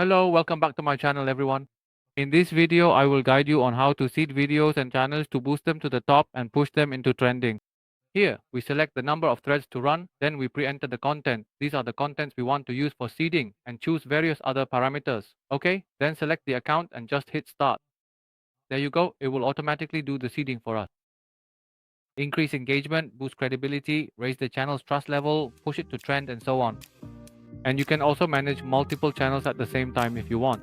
Hello, welcome back to my channel everyone. In this video, I will guide you on how to seed videos and channels to boost them to the top and push them into trending. Here, we select the number of threads to run, then we pre-enter the content. These are the contents we want to use for seeding and choose various other parameters. Okay, then select the account and just hit start. There you go, it will automatically do the seeding for us. Increase engagement, boost credibility, raise the channel's trust level, push it to trend and so on. And you can also manage multiple channels at the same time if you want.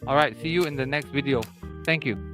Alright, see you in the next video. Thank you.